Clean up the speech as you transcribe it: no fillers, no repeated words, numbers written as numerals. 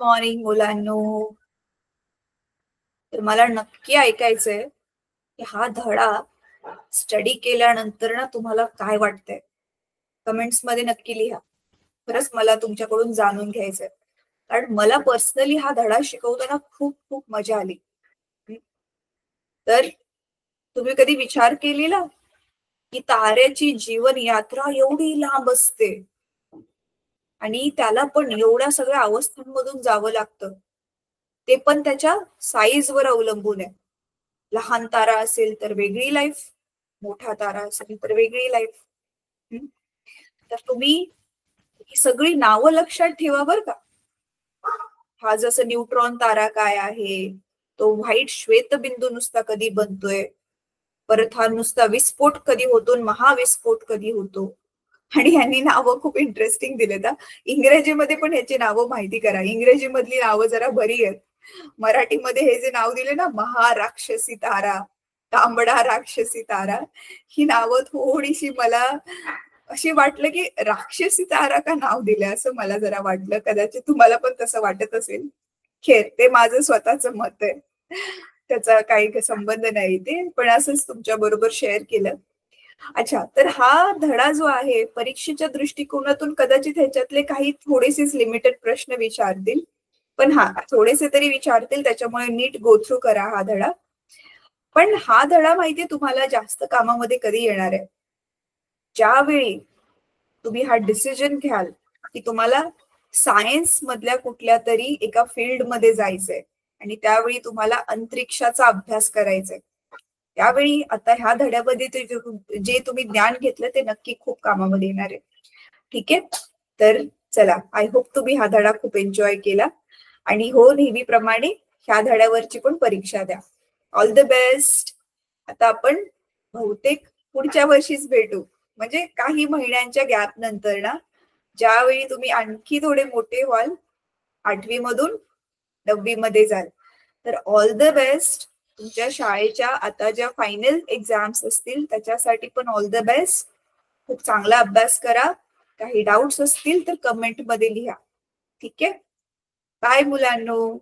Morning मुलांनो. तर मला नक्की ऐकायचंय की हा धडा स्टडी केल्यानंतर ना तुम्हाला काय वाटतंय. कमेंट्स मध्ये नक्की लिहा. खरंच मला तुमच्याकडून जाणून घ्यायचंय, कारण मला पर्सनली हा धडा शिकवताना खूप खूप मजा आली. तर तुम्ही कधी विचार केलेला की ताऱ्याची जीवन यात्रा एवढी लांब असते आणि त्याला पण एवढ्या सगळ्या अवस्थांमधून जावं लागतं, ते पण त्याच्या साईजवर अवलंबून आहे. लहान तारा असेल तर वेगळी लाईफ, मोठा तारा असेल तर वेगळी लाईफ. तर तुम्ही ही सगळी नावं लक्षात ठेवा बर का. हा जसं न्यूट्रॉन तारा काय आहे, तो व्हाईट श्वेतबिंदू नुसता कधी बनतोय, परत हा नुसता विस्फोट कधी होतो, महाविस्फोट कधी होतो. आणि यांनी नावं खूप इंटरेस्टिंग दिलेत. इंग्रजीमध्ये पण ह्याची नावं माहिती करा. इंग्रजी मधली नावं जरा बरी आहेत. मराठीमध्ये हे जे नाव दिले ना, महाराक्षसी तारा, तांबडा राक्षसी तारा, ही नावं थोडीशी मला अशी वाटलं की राक्षसी तारा का नाव दिलं असं मला जरा वाटलं. कदाचित तुम्हाला पण तसं वाटत असेल. खेर, ते माझं स्वतःच मत आहे, त्याचा काही संबंध नाही ते, पण असंच तुमच्या बरोबर शेअर केलं. अच्छा, तर हा धडा जो आहे परीक्षेच्या दृष्टिकोनातून कदाचित ह्याच्यातले काही थोडेसेच लिमिटेड प्रश्न विचारतील, पण हा थोडेसे तरी विचारतील, त्याच्यामुळे नीट गो थ्रू करा हा धडा. पण हा धडा माहितीये तुम्हाला जास्त कामामध्ये कधी येणार आहे, ज्यावेळी तुम्ही हा डिसिजन घ्याल की तुम्हाला सायन्स मधल्या कुठल्या तरी एका फील्ड मध्ये जायचंय आणि त्यावेळी तुम्हाला अंतरिक्षाचा अभ्यास करायचाय. त्यावेळी आता ह्या धड्यामध्ये जे तुम्ही ज्ञान घेतलं ते नक्की खूप कामामध्ये येणार आहे. ठीक आहे, तर चला, आय होप तुम्ही हा धडा खूप एन्जॉय केला. आणि हो, नेहमीप्रमाणे ह्या धड्यावरची पण परीक्षा द्या. All the best. आता आपण बहुतेक पुढच्या वर्षीच भेटू, म्हणजे काही महिन्यांच्या गॅप नंतर ना, ज्यावेळी तुम्ही आणखी थोडे मोठे व्हाल, 8वी मधून 9वी मध्ये जाल. तर ऑल द बेस्ट. तुमच्या शाळेच्या आता ज्या फायनल एक्झाम्स असतील त्याच्यासाठी पण ऑल द बेस्ट. खूप चांगला अभ्यास करा. काही डाऊट्स असतील तर कमेंट मध्ये लिहा. ठीक आहे, बाय मुलांनो.